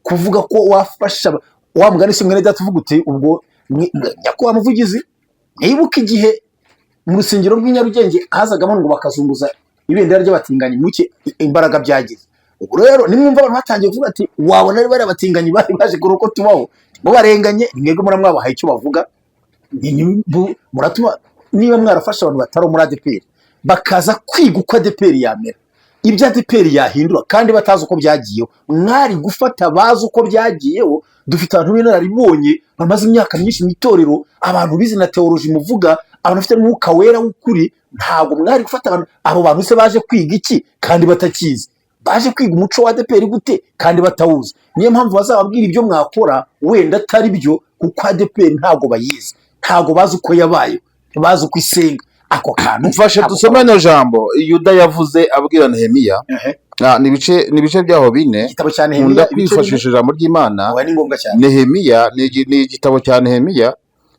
kuvuga ko wafasha wa mugani si mwene data uvuga uti ubwo nyakubahwa muvugizi nibuka igihe mu rusengero rw'i Nyarugenge hazagamo ngo bakazunguza ibendera ry'abatinganyi muke imbaraga byagize. Ubwo rero nimwumva abantu batangiye kuvuga ati wabona ari bari abatinganyi bari baje kuri uko tubaho ngo barenganye mwebwe muramwabahaye icyo bavuga muratuma niba mwarafasha abantu batari muri ADPR bakaza kwiga uko ADPR yamera ibyo ADPR yahindura kandi batazi uko byagiyeho mwari gufata bazi uko byagiyeho. Dufite abantu b'inararibonye bamaze imyaka myinshi mu itorero, abantu bize na teoloji muvuga, abantu bafite umwuka wera w'ukuri. Ntabwo mwari gufata abantu abo bantu se baje kwiga iki kandi batakizi, baje kwiga umuco wa ADPR gute kandi batawuzi. Niyo mpamvu bazababwira ibyo mwakora wenda atari byo, kuko ADPR ntabwo bayizi, ntabwo bazi uko yabaye, ntibazi uko isenga. Ako kantu mfashe dusome no jambo Yuda yavuze abwira Nehemiya. Ni ibice byaho bine nkunda kwifashisha ijambo ry'Imana. Nehemiya ni igitabo cya Nehemiya,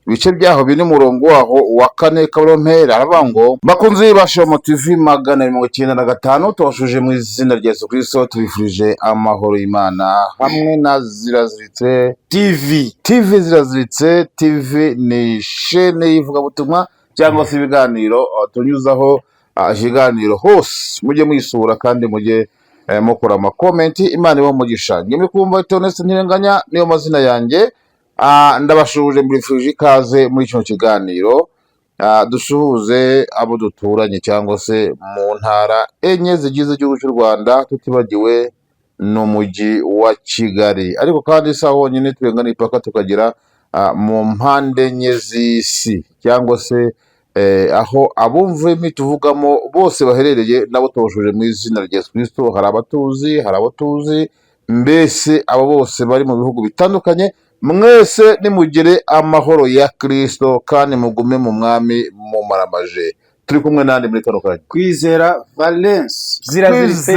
ibice byaho bine umurongo waho wa 4 karompera aravuga ngo bakunzi bashoma TV 195 tubashuje mu izina rya Yesu Kristo, tubifurije amahoro y'Imana hamwe na Ziraziritse TV. Ziraziritse TV ni chaîne yivuga butumwa cyangwa se ibiganiro tunyuzaho ikiganiro hose. Mujye mwisura kandi mujye mukora ama comment. Imana ibo mugisha. Ngiye kumva Tonese Ntirenganya niyo mazina yanjye. Ndabashuje mbifurije ikaze muri cyo kiganiro. Dusuhuze abo duturanye cyangwa se mu ntara enye zigize igihugu cy'u Rwanda, tutibagiwe n'umujyi wa Kigali, ariko kandi isa honyine turengana ipaka tukagira mu mpande enye z'isi cyangwa se aho abumva imituvugamo bose baherereye nabo tubashuje mu izina rya Yesu Kristo. Hari abatuzi, hari abatuzi, mbese abo bose bari mu bihugu bitandukanye, mwese nimugire amahoro ya Kristo kandi mugume mu mwami mumaramaje. Turi kumwe nandi muri kano kanya Kwizera Valence, ziraziritse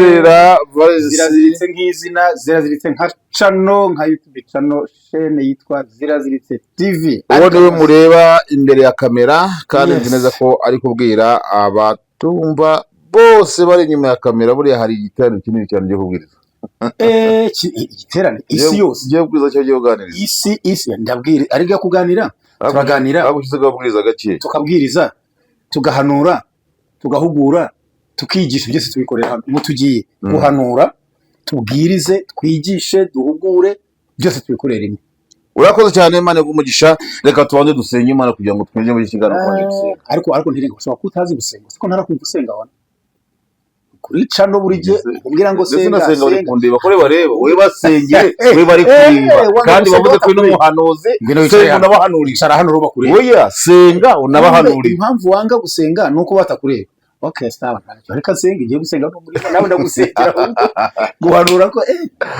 nk'izina, ziraziritse nka channel, nka YouTube channel chaîne yitwa Ziraziritse TV. Uwo niwe mureba imbere ya kamera kandi nzi neza ko ari kubwira abatumva bose bari inyuma ya kamera. Buriya hari igiterane kinini cyane cyo kubwiriza. Igiterane isi yose cyo kubwiriza cyo kuganiriza isi ndabwira ari kuganira, turaganira agushyizeho kubwiriza gake, tukabwiriza, tugahanura, tugahugura, tukigisha. Byose tubikorera hano mu tugiye guhanura, tubwirize, twigishe, duhugure, byose tubikorera rimwe. Urakoze cyane Imana y'umugisha. Reka tubanze dusenge Imana kugira ngo twinjire muri kiganiro kwa ariko ntirenga ushobora kutazi gusenga, siko ntarakumva usenga wana kuri cano buri gihe umbwira ngo senga bari kundeba kore bareba we basengere we bari kuririmba kandi bavuze ko n'umuhanuzi senga unabahanurira hano bakure oya senga unabahanurira. Impamvu wanga gusenga nuko batakureba. Okay, staba reka senga igiye gusenga no muri nawe ndagusengera guhanura ko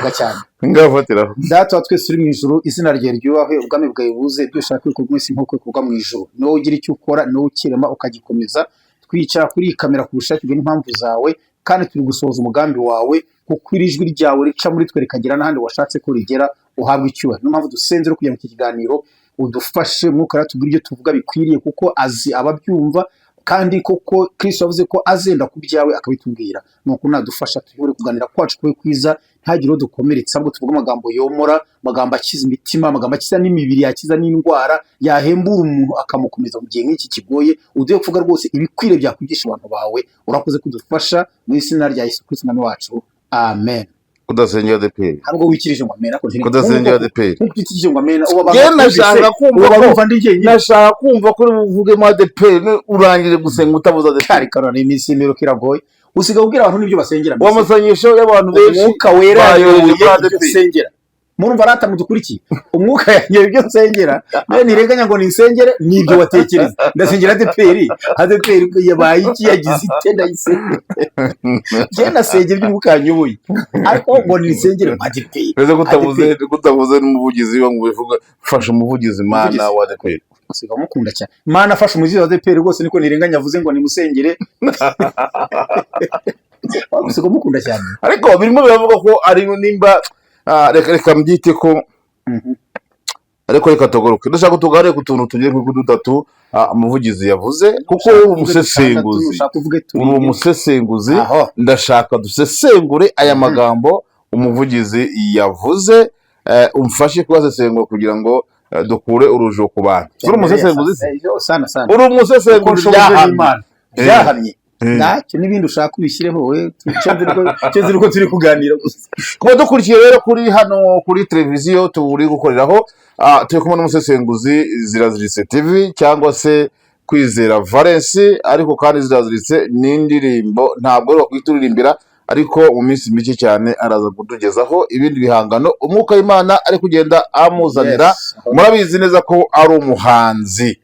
gacyane ngafatira data twese turi mu ijuru, izina rye ryubahwe, ubwami bwawe buze, ibyo ushaka ko mwese nk'uko kuvuga mu ijuru. No ugira icyo ukora, no ukirema ukagikomeza. Twicara kuri kamera ku bushake n'impamvu zawe, kandi turi gusohoza umugambi wawe, kuko irijwi ryawe rica muri twe rikagira n'ahandi washatse ko rigera. Uhabwa icyubahiro. Niyo mpamvu dusenze kugira mu kiganiro udufashe mwuka ratubwira ibyo tuvuga bikwiriye, kuko azi ababyumva kandi koko Kristo yavuze ko azenda ku byawe akabitubwira. Nuko nadufasha tubure kuganira kwacu kwe kwiza, ntagire dukomeretsa, ahubwo tuvuga amagambo yomora, amagambo akiza imitima, amagambo akiza n'imibiri, yakiza n'indwara, yahembura umuntu akamukomeza mu gihe nk'iki kigoye. Ugiye kuvuga rwose ibikwire byakwigisha abantu bawe. Urakoze kudufasha mu izina rya Yesu Kristo mwami wacu, amen. Kudasengera ADPR ntabwo wikirije ngo amena ko kudasengera ADPR ukitije ngo amena nashaka kumva ko uvuge mu ADPR urangire gusenga utabuza ADPR karone iminsi imero kiragoye. Usiga ubwira abantu n'ibyo basengera w'amasanyisho y'abantu benshi umwuka wera yosengera murumva rata mudukurikiye umwuka yanjye ibyo nsengera nayo nirenganya ngo ninsengere nibyo watekereza ndasengera ADPR yabaye iki yagize itenda yisengera genda sengera by'umwuka yanyoboye ariko ngo ninsengere ADPR beze kutavuze n'umuvugizi ngo bivuga fasha umuvugizi Mana wa ADPR usiga mukunda cyane Mana fasha umuvugizi wa ADPR rwose niko nirenganya avuze ngo nimusengere usiga mukunda cyane ariko birimo biravuga ko ari nimba reka mbyite ko ariko reka tugoroke ndashaka tuganire ku tuntu tugiye ku dutatu umuvugizi yavuze kuko umusesenguzi ndashaka dusesengure aya magambo umuvugizi yavuze umfashe kubasesengura kugira ngo dukure urujo ku bantu. Uri umusesenguzi se? Uri umusesenguzi byahamye ntacyo n'ibindi ushaka ubishyireho we cyo ziri ko turi kuganira gusa. Kuba dukurikiye rero kuri hano kuri televiziyo turi gukoreraho turi kumwe n'umusesenguzi Ziraziritse TV cyangwa se Kwizera Valens, ariko kandi Ziraziritse n'indirimbo ntabwo bakwita uririmbira, ariko mu minsi mike cyane araza kutugezaho ibindi bihangano umwuka w'Imana ari kugenda amuzanira. Murabizi neza ko ari umuhanzi.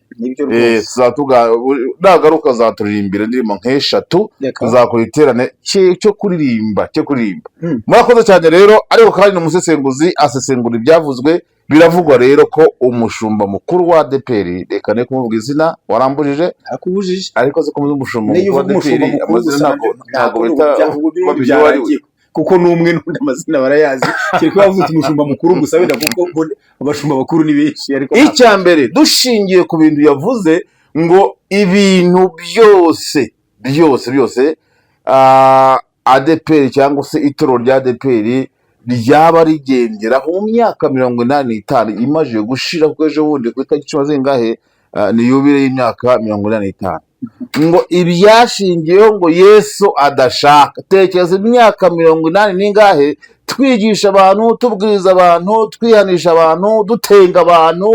Nagaruka azaturirimbira indirimbo nk'eshatu, tuzakora iterane cyo kuririmba. Murakoze cyane rero, ariko kandi ni umusesenguzi asesengura ibyavuzwe. Biravugwa rero ko umushumba mukuru wa ADEPR, reka ne kumuvuga izina, warambujije akubujije, ariko se ko umushumba mukuru wa ADEPR amazina ntabwo bita kuko n'umwe n'undi amazina barayazi, kiriko bavuze umushumba mukuru gusa wenda kuko abashumba bakuru ni benshi. Ariko icya mbere dushingiye ku bintu yavuze ngo ibintu byose ADEPR cyangwa se itorero rya ADEPR ryaba rigendera mu myaka 85 imaze gushira, kuko ejo bundi ku itariki zingahe ni yubile y'imyaka 85, ngo ibyashingiyeho ngo Yesu adashaka. Tekereza imyaka 80 n'ingahe twigisha abantu, tubwiriza abantu, twihanisha abantu, dutenga abantu,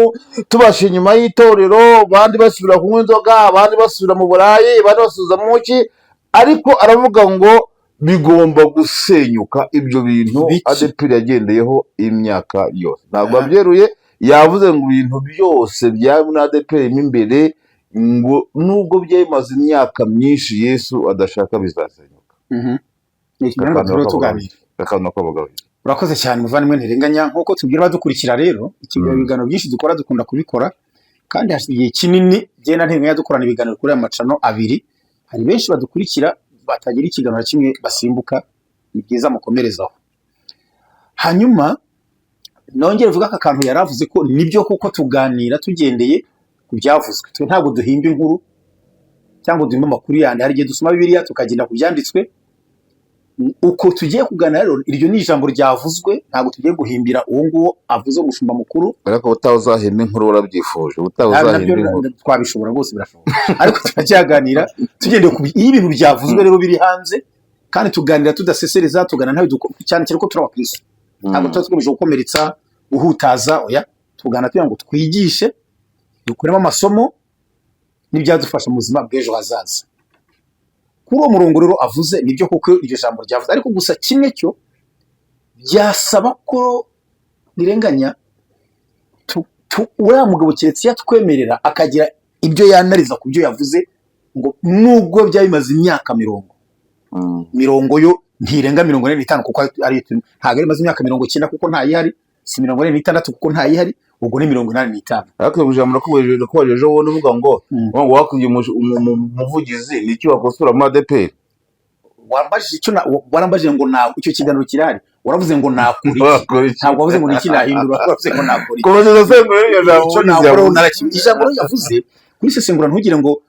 tubasha inyuma y'itorero, abandi basubira kunywa inzoga, abandi basubira mu burayi, abandi basubiza mu muki, ariko aravuga ngo bigomba gusenyuka ibyo bintu ADEPR yagendeyeho imyaka yose. Ntabwo abyeruye, yavuze ngo ibintu byose bya ADEPR imbere ngo nubwo byamaze imyaka myinshi Yesu adashaka bizasenyuka. Urakoze cyane muvandimwe Ntirenganya. Nk'uko tubwira abadukurikira rero, ibiganiro byinshi dukora dukunda kubikora, kandi igihe kinini genda Ntirenganya dukorana ibiganiro kuri aya macano abiri. Hari benshi badukurikira batagira ikiganiro kimwe basimbuka, ni byiza mukomerezaho. Hanyuma nongere vuga aka kantu yaravuze ko nibyo kuko tuganira tugendeye ku byavuzwe. Twe ntabwo duhimba inkuru cyangwa duhimba amakuru yandi. Hari igihe dusoma Bibiliya tukagenda ku byanditswe. Uko tugiye kuganira rero, iryo ni ijambo ryavuzwe, ntabwo tugiye guhimbira uwo nguwo avuze umushumba mukuru. Ariko utazahimba inkuru urabyifuje, utazahimba inkuru twabishobora rwose, birashoboka. Ariko turacyaganira tugendeye ku ibintu byavuzwe rero biri hanze, kandi tuganira tudasesereza, tugana ntawe cyane cyane ko turi abakristo. Ntabwo tuba tugamije gukomeretsa, guhutaza, oya, tugana tugira ngo twigishe, dukuremo amasomo n'ibyadufasha mu buzima bw'ejo hazaza. Kuri uwo murongo rero avuze nibyo kuko iryo jambo ryavuze, ariko gusa kimwe cyo byasaba ko Ntirenganya uriya mugabo keretse yatwemerera akagira ibyo yanariza ku byo yavuze, ngo nubwo byaba bimaze imyaka mirongo yo ntirenga 45, kuko ari ntabwo bimaze imyaka 90 kuko ntayihari, si 46 kuko ntayihari, ubwo ni 85. Ariko ujambo nakubujije ko waje wowe uvuga ngo wakujye umuvugizi n'iki wakosura mu ADEPR. Wambajije icyo warambajije ngo na icyo kiganiro kirahari, waravuze ngo nakuri, ntabwo wavuze ngo niki nahindura, waravuze ngo nakuri. Komeza sengura iyo jambo ijambo yavuze kuri sesengura, ntugire ngo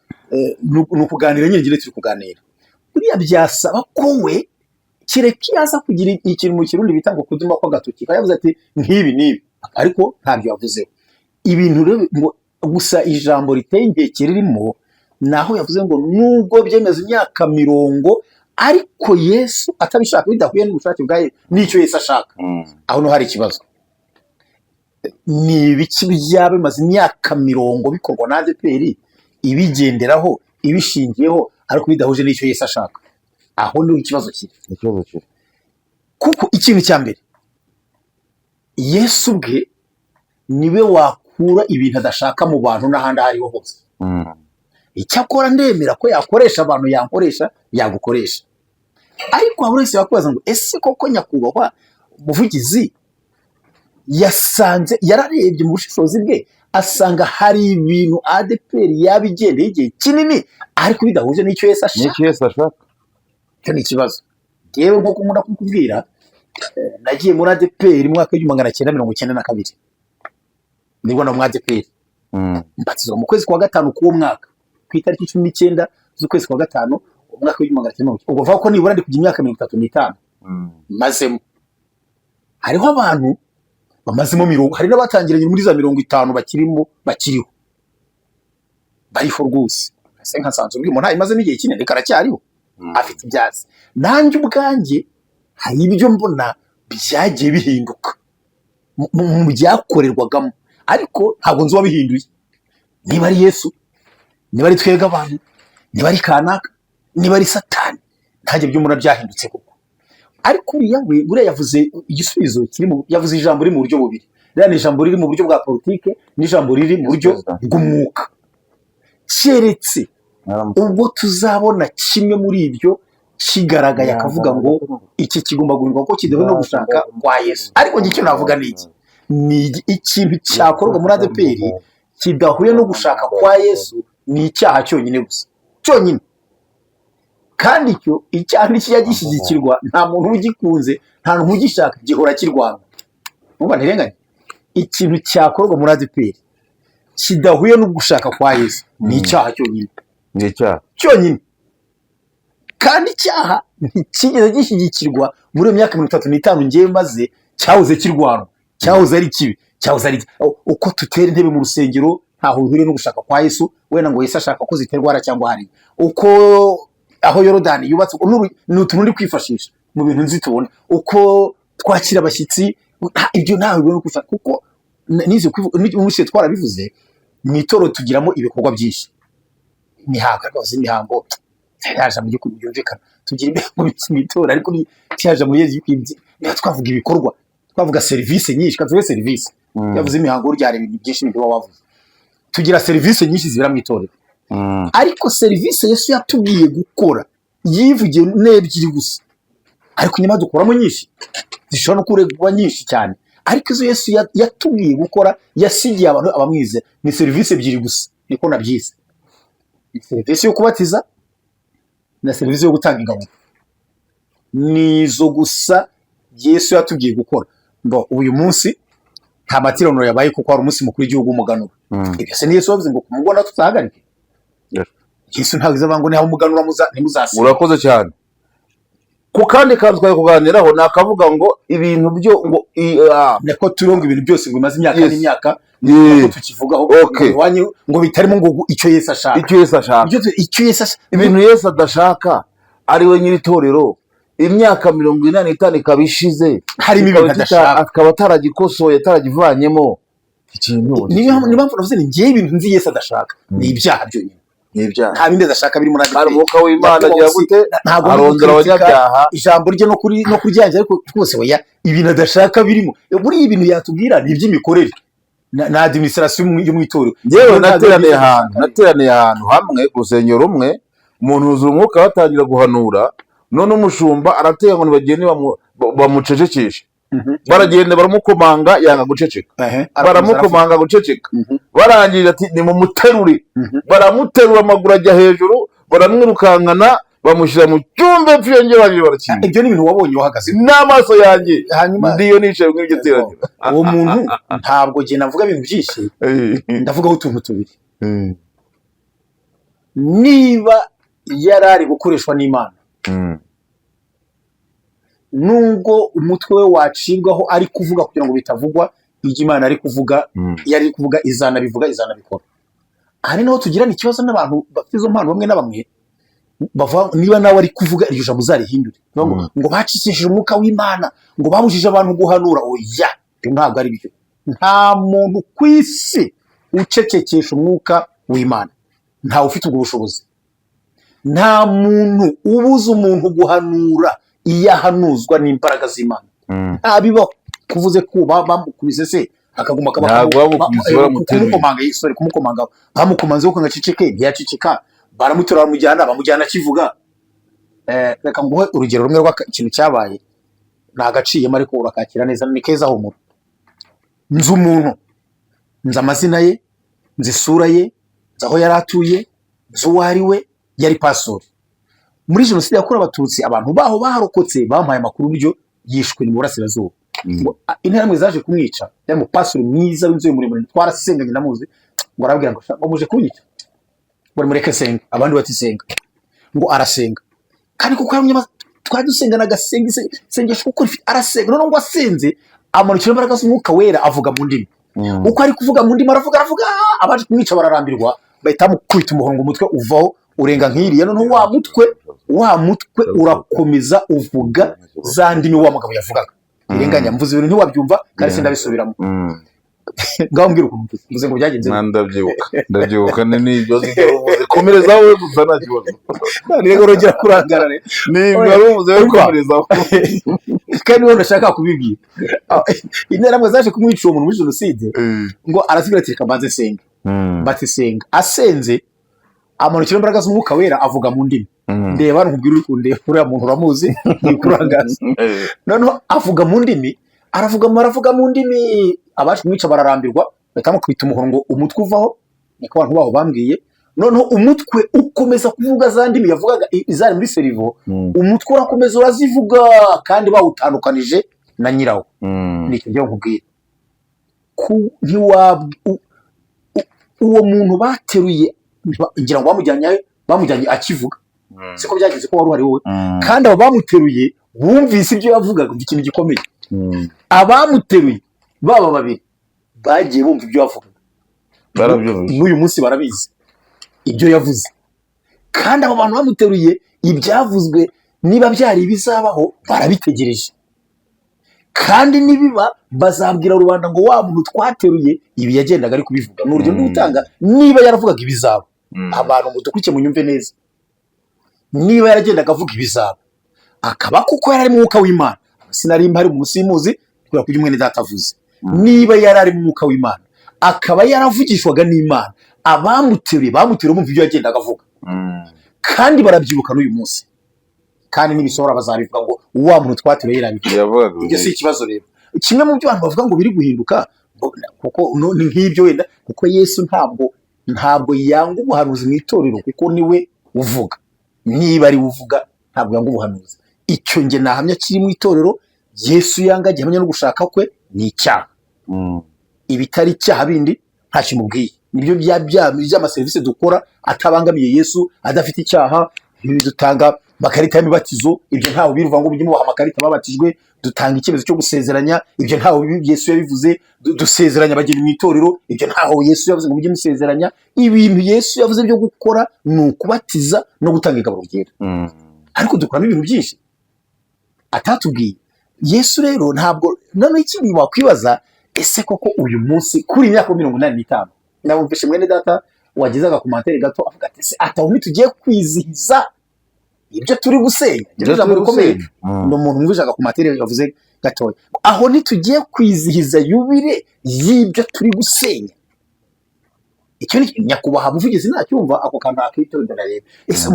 nukuganira nyine turi kuganira. Buriya byasaba ko we kireki yaza kugira ikintu mu Kirundi bitanga kuduma kwa gatoki, yavuze ati nkibi, ariko ntabyo yavuze. Ibintu rero ngo gusa ijambo riteye inkeke ririmo naho yavuze ngo nubwo byemeza imyaka 90, ariko Yesu atabishaka, bidahuye n'ubushake bwaye n'icyo Yesu ashaka. Aho no hari ikibazo. Ni ibiki byaba bimaze imyaka 90 bikorwa na ADEPR, ibigenderaho, ibishingiyeho, ariko bidahuje n'icyo Yesu ashaka. Aho ni ikibazo kiri. Kuko ikintu cya mbere, Yesu bwe niwe wakura ibintu adashaka mu bantu n'ahandi hariho hose. Icyakora ndemera ko yakoresha abantu, yankoresha, yagukoresha. Ariko aho wese yakwaza ngo ese koko nyakubahwa umuvugizi yasanze, yararebye mu bushishozi bwe asanga hari ibintu ADEPR yabigendeye igihe kinini, ariko bidahuje n'icyo Yesu ashaka. Cyo ni ikibazo. Yewe nko nkunda kukubwira, nagiye muri ADEPR mu mwaka wa 1992, nibwo na mu ADEPR mbatizwa mu kwezi kwa gatanu k'uwo mwaka, ku itariki 19 z'ukwezi kwa gatanu umwaka wa 1992. Ubwo vuga ko nibura ndi kujya imyaka 35 mazemo. Hariho abantu bamazemo hari n'abatangiranye muri za 50 bakiriho bariho rwose. Ese nkasanzwe umuntu ayimazemo igihe kinini karacyariho afite ibyazi. Nanjye ubwanjye hari ibyo mbona byagiye bihinduka mu byakorerwagamo, ariko ntabwo nzi uwabihinduye, niba ari Yesu, niba ari twebwe abantu, niba ari kanaka, niba ari Satani, ntajye byo mbona byahindutse koko. Ariko buriya yavuze igisubizo yavuze ijambo riri mu buryo bubiri. Ririya ni ijambo riri mu buryo bwa politike n'ijambo riri mu buryo bw'umwuka. Keretse ubwo tuzabona kimwe muri ibyo kigaragaye akavuga ngo iki kigomba guhindurwa ko kidahuye no gushaka kwa Yesu. Ariko icyo navuga ni iki, ni ikintu cyakorwa muri ADEPR kidahuye no gushaka kwa Yesu, ni icyaha cyonyine gusa, cyonyine. Kandi icyaha nikijya gishyigikirwa, nta muntu ugikunze, nta muntu ugishaka, gihora kirwana. Numva ntirenganye, ikintu cyakorwa muri ADEPR kidahuye no gushaka kwa Yesu ni icyaha cyonyine, ni icyaha cyonyine. Kandi icyaha ntikigeze gishyigikirwa muri iyo myaka 35 ngiye maze, cyahoze kirwana, cyahoze ari kibi, cyahoze ari uko tutera intebe mu rusengero ntaho bihuriye no gushaka kwa Yesu. Wenda ngo Yesu ashaka ko ziterwara cyangwa hari uko aho Yorodani yubatse, ni utuntu ndi kwifashisha mu bintu nzi tubona, uko twakira abashyitsi, ibyo ntaho bihuriye no gushaka. Kuko nize umushe twarabivuze, mu itoro tugiramo ibikorwa byinshi, imihango yaje mu gihugu byumvikana, tugira imihango mu itora, ariko cyaje muri Yesu y'ukwibye. Niba twavuga ibikorwa, twavuga serivisi nyinshi, kavuze serivisi, yavuze imihango ryari ibintu byinshi byo wavuze. Tugira serivisi nyinshi zibera mu itorero, ariko serivisi Yesu yatubwiye gukora yivugiye n'ebyiri gusa, ariko nyuma dukoramo nyinshi zishobora no kuregwa nyinshi cyane. Ariko izo Yesu yatubwiye gukora, yasigiye abantu abamwizera, ni serivisi ebyiri gusa, niko nabyize. Serivisi yo kubatiza na serivisi yo gutanga ingabo, nizo gusa Yesu yatubwiye gukora. Uyu munsi nta materaniro yabaye kuko hari umunsi mukuru w'igihugu w'umuganura. Ibyo se ni Yesu wavuze ngo kumubona tutahagarike? Yesu ntabwo izavuga ngo niba umuganura ntimuzasiba. Urakoze cyane. Ku kandi kantu twari kuganiraho nakavuga ngo ibintu byo ngo nako turongo ibintu byose ngo imaze imyaka n'imyaka, niko tukivugaho ngo bitarimo ngo icyo Yesu ashaka, icyo Yesu ibintu Yesu adashaka ari we nyiri itorero. Imyaka 45 ikabishize, harimo ibintu adashaka, akaba ataragikosoye, ataragivanyemo ikintu. Niba mvuze ni ngiye ibintu nzi Yesu adashaka ni ibyaha byonyine, ni ibyaha. Nta bindi adashaka biri muri ADEPR. Umwuka w'Imana agira gute arondera abanyabyaha, ijambo rye no kuryanja, ariko twose oya, ibintu adashaka birimo. Buri ibintu yatubwira ni iby'imikorere na administration yo mu itorero. Yewe nateraniye ahantu hamwe urusengero rumwe, umuntu uzura umwuka batangira guhanura, none umushumba arateye ngo bagende bamucecekeshe. Baragenda baramukomanga yanga guceceka, baramukomanga guceceka, barangije ati ni mu muterure, baramuterura amaguru ajya hejuru, baramwirukankana, bamushyira mu cyumba cy'iyenge baje barakina. Ibyo ni ibintu wabonye uhagaze n'amaso yanjye, hanyuma ndiyo nicaye muri iryo teraniro. Uwo muntu ntabwo je navuga ibintu byinshi, ndavugaho utuntu tubiri. Niba yarari gukoreshwa n'Imana, nubwo umutwe we wacibwaho ari kuvuga kugira ngo bitavugwa ibyo Imana ari kuvuga, yari kuvuga izanabikora. Hari naho tugirana ikibazo n'abantu bafite izo mpano bamwe na bamwe, bavuga niba nawe ari kuvuga iryo jambo uzarihindure, ngo bacishije umwuka w'Imana, ngo babujije abantu guhanura. Oya, ntabwo ari byo. Nta muntu ku isi ucecekesha umwuka w'Imana, ntawe ufite ubwo bushobozi. Nta muntu ubuza umuntu guhanura iyo ahanuzwa n'imbaraga z'Imana. Ntabibaho. Kuvuze ko bamukubise se akaguma kumukomanga, bamukomanze ko ngacicike, ntiyacicika, baramutora bamujyana kivuga. Reka nguhe urugero rumwe rw'ikintu cyabaye, nagaciyemo ariko urakakira neza, ni keza humura. Nzi umuntu, nzi amazina ye, nzi isura ye, nzi aho yari atuye, nzi uwo ari we, yari pastori. Muri Jenoside yakorewe Abatutsi, abantu baho barokotse bampaye amakuru buryo yishwe mu burasirazuba. Interahamwe zaje kumwica, yari mu pastori mwiza w'inzobe muremure, twarasenganye namuzi, ngo arabwira ngo muje kunyica, ngo mureke senga. Abandi bati senga, ngo arasenga. Kandi kuko twari dusengana agasenga isengesho kuko arasenga, none ngo asenze amanukira imbaraga z'umwuka wera avuga mu ndimi. Uko ari kuvuga mu ndimi aravuga abaje kumwica bararambirwa bahita mukubita umuhongo umutwe uvaho urenga nk'iriya, noneho wa mutwe urakomeza uvuga za ndimi wa mugabo yavugaga. Irenganya mvuze ibintu ntiwabyumva kandi sindabisubiramo. Ngaho mbwira ukuntu mvuze ngo byagenze. Ndabyibuka n'ibyo komerezaho gusa nta kibazo. Rego rogera kurangara re. N'ibyo uvuze komerezaho. Kandi wowe ndashaka kubibwira. Interamwe zaje kumwica uwo muntu muri jenoside ngo arasigira ati kabanze senga. Bati senga. Asenze amanukira imbaraga z'umwuka wera avuga mu ndimi. Ndeba nkubwira uri kundeba uriya muntu uramuzi nikurangaza. Noneho avuga mu ndimi, aravuga mu ndimi, abaje kumwica bararambirwa batamukubita umuhongo umutwe uvaho, niko abantu baho bambwiye. Noneho umutwe ukomeza kuvuga za ndimi yavugaga izari muri serivo, umutwe urakomeza urazivuga kandi bawutandukanije na nyirawo. Nicyo byo nkubwira. Uwo muntu bateruye ngira ngo bamujyanye akivuga. Siko byagize ko wari wowe. Kandi abo bamuteruye bumvise ibyo yavugaga, ikintu gikomeye. Abamuteruye baba babiri bagiye bumva ibyo yavugaga. N'uyu munsi barabizi ibyo yavuze. Kandi abo bantu bamuteruye ibyavuzwe niba byari bizabaho barabitegereje. Kandi nibiba bazabwira rubanda ngo wa muntu twateruye ibi yagendaga ari kubivuga. N'urugero rw'utanga niba yaravugaga ibizaba. Abantu mudukurikiye munyumve neza. Niba yaragendaga avuga ibizaba akaba kuko yari mu mwuka w'Imana, sinari mpari munsi y'umuzi kubera ko umwene data avuze. Niba yarari mu mwuka w'Imana akaba yaravugishwaga n'Imana, abamuteruye bumva ibyo yagendaga avuga. Kandi barabyibuka n'uyu munsi. Kandi nibisohora bazabivuga ngo wa muntu twateruye yarabivuga. Ibyo si ikibazo rero. Kimwe mu byo abantu bavuga ngo biri guhinduka kuko ni nk'ibyo wenda kuko Yesu ntabwo yanga ubuhanuzi mu itorero kuko niwe uvuga. Niba ari uvuga ntabwo yanga ubuhanuzi. Icyo nge nahamya kiri mu itorero Yesu yanga gihamya no gushaka kwe ni icyaha. Ibitari icyaha bindi nta kimubwiye. Nibyo by'amaserivisi dukora atabangamiye Yesu, adafite icyaha. Dutanga makarita y'imibatizo, ibyo ntawe biruva ngo ujye mubaha amakarita babatijwe. Dutanga icyemezo cyo gusezeranya, ibyo ntawe Yesu yabivuze. Dusezeranya bageni mu itorero, ibyo ntawe Yesu yavuze ngo mujye musezeranya. Ibintu Yesu yavuze byo gukora ni ukubatiza no gutanga igaburo ryera. Ariko dukoramo ibintu byinshi atatubwiye. Yesu rero ntabwo none ikindi wakwibaza, ese koko uyu munsi kuri imyaka 85 nabumvishe mwene data wagizaga komantere gato avuga ati se ataho tugiye kwizihiza ibyo turi gusenya. Jambo rikomeye. No muntu mwujaga komantere yavuze gatoya aho ntitugiye kwizihiza yubire y'ibyo turi gusenya. Icyo ni nyakubaha muvugizi nacyumva ako kantu akitondera rero. Ese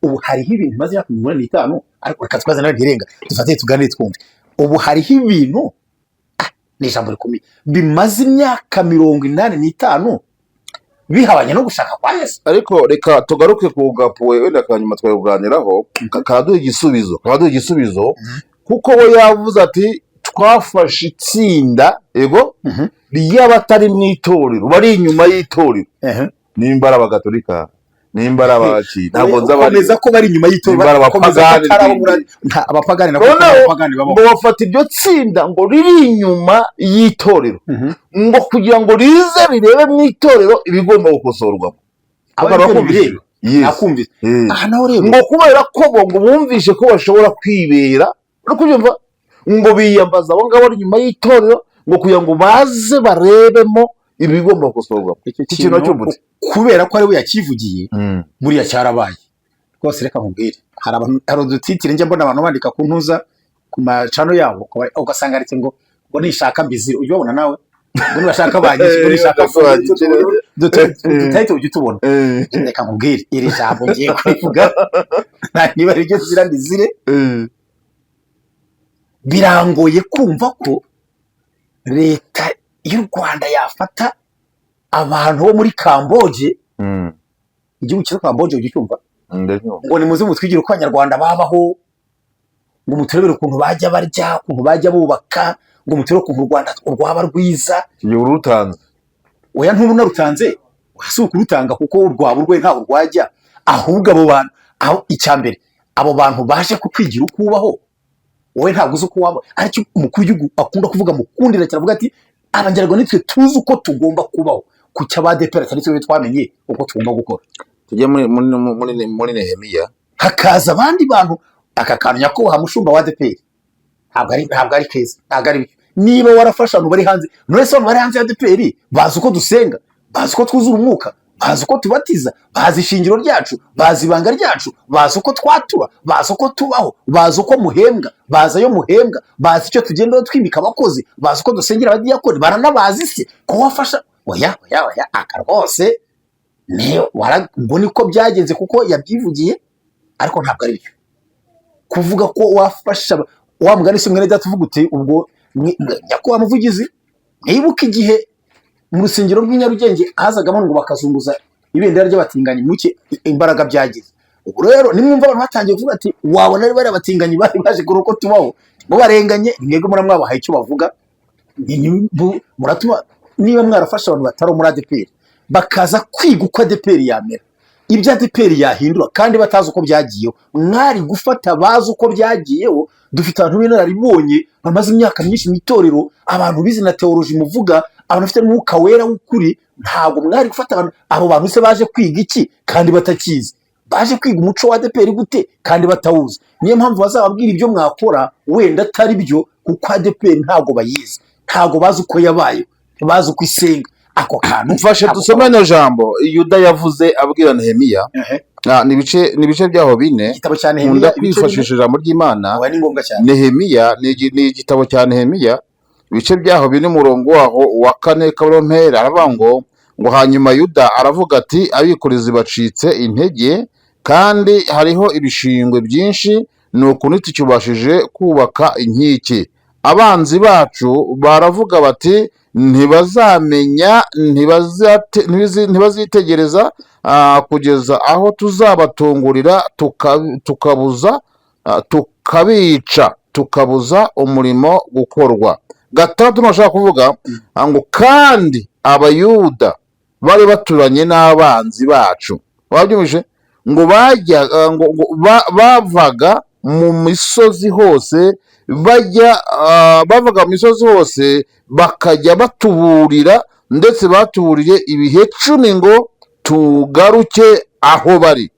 ubu hariho ibintu maze ya 85 ariko reka twaza nawe ntirenga dufate tuganire twumve. Ubu hariho ibintu ni ijambo rikomeye bimaze imyaka 85 bihabanye no gushaka kwa Yesu. Ariko reka tugaruke ku gapuwe wenda kanyuma twayoganiraho kaduha igisubizo kuko we yavuze ati twafashe itsinda ry'abatari mu itorero bari inyuma y'itorero. Nimba ari abagatolika, nimba ari abaki, ntabwo nzakomeza ko bari inyuma y'itorero, abapagani ngo bafata iryo tsinda ngo riri inyuma y'itorero ngo kugira ngo rize rirebe mu itorero ibigomba gukosorwamo. Nakumvise aha naho rero ngo kubera ko ngo bumvishe ko bashobora kwibera no kubyumva ngo biyambaza abo ngabo inyuma y'itorero ngo kugira ngo baze barebemo ibigomba gukosorwamo. Ikintu cy'umutse kubera ko ari we yakivugiye buriya cyarabaye rwose. Reka nkubwire hari udutitire njye mbona abantu bandika ku ntuza ku macano yabo ugasanga aretse ngo nishaka mbizire ujye ubona nawe ngo nibashaka banyishe ngo nishaka dutahita ujye utubona. Reka nkubwire iri jambo ngiye kuvuga niba ari ryo zira ndizire birangoye kumva ko leta y'u Rwanda yafata abantu bo muri Kamboje. Igihugu cyo Kamboje ugicyumva ngo nimuze mutwigire uko abanyarwanda babaho, ngo muturebere ukuntu bajya barya, ukuntu bajya bubaka, ngo muturebe ukuntu u Rwanda rwaba rwiza. Urutanze oya nturutanze wasi ukurutanga kuko urwaba urwe ntaho rwajya. Ahubwo abo bantu aho icyambere abo bantu baje kukwigira uko ubaho wowe ntabwo uzi uko waba aricyo umukuru w'igihugu akunda kuvuga mukundira cyane, avuga ati abanyarwanda nitwe tuzi uko tugomba kubaho, ku cy'abadepera cyane twe twamenye uko tugomba gukora. Tujye muri Nehemiya, hakaza abandi bantu. Aka kantu nyakubahwa mushumba wa ADEPR ntabwo ari keza, ntabwo ari. Niba warafasha abantu bari hanze, nonese abantu bari hanze ya ADEPR bazi uko dusenga, bazi uko twuzura umwuka, bazi uko tubatiza, bazi ishingiro ryacu, bazi ibanga ryacu, bazi uko twatura, bazi uko tubaho, bazi uko muhembwa, bazi ayo muhembwa, bazi icyo tugendaho twimika abakozi, bazi uko dusengera abadiyakoni, baranabazi se ko wafasha. Oya aka rwose ubwo niko byagenze kuko yabyivugiye, ariko ntabwo ari byo kuvuga ko wafasha. Wa mugani se mwene data uvuga uti ubwo nyakubahwa muvugizi, mwibuka igihe mu rusengero rw'i Nyarugenge hazagamo ngo bakazunguza ibendera ry'abatinganyi, muke imbaraga byagize. Ubu rero nimwumva abantu batangiye kuvuga ati wabona ari bari abatinganyi bari baje kuri uko tubaho, mubarenganye mwebwe muramwabahaye icyo bavuga. Muratuma niba mwarafasha abantu batari muri ADEPR bakaza kwiga uko ADEPR yamera, ibyo ADEPR yahindura kandi batazi uko byagiyeho, mwari gufata bazi uko byagiyeho. Dufite abantu b'inararibonye bamaze imyaka myinshi mu itorero, abantu bize na teoloji muvuga, abantu bafite umwuka wera w'ukuri. Ntabwo mwari gufata abo bantu se baje kwiga iki kandi batakizi, baje kwiga umuco wa ADEPR gute kandi batawuzi. Niyo mpamvu bazababwira ibyo mwakora wenda atari byo, kuko ADEPR ntabwo bayizi, ntabwo bazi uko yabaye, ntibazi uko isenga. Ako kantu mfashe dusome no jambo Yuda yavuze abwira Nehemiya. Ni ibice byaho 4 nkunda kwifashisha ijambo ry'Imana. Nehemiya ni igitabo cya Nehemiya, ibice byaho 4 umurongo waho wa 4 karompera aravuga ngo hanyuma Yuda aravuga ati abikorezi bacitse intege kandi hariho ibishingwe byinshi, nuko ntitukibashije kubaka inkike. Abanzi bacu baravuga bati ntibazamenya, ntibazitegereza kugeza aho tuzabatungurira tukabica, tukabuza umurimo gukorwa. 6 nashaka kuvuga ngo kandi abayuda bari baturanye n'abanzi bacu. Wabyumvise ngo bavaga mu misozi hose, bavaga mu misozi hose bakajya batuburira, ndetse batuburiye ibihe 10 ngo tugaruke aho bari.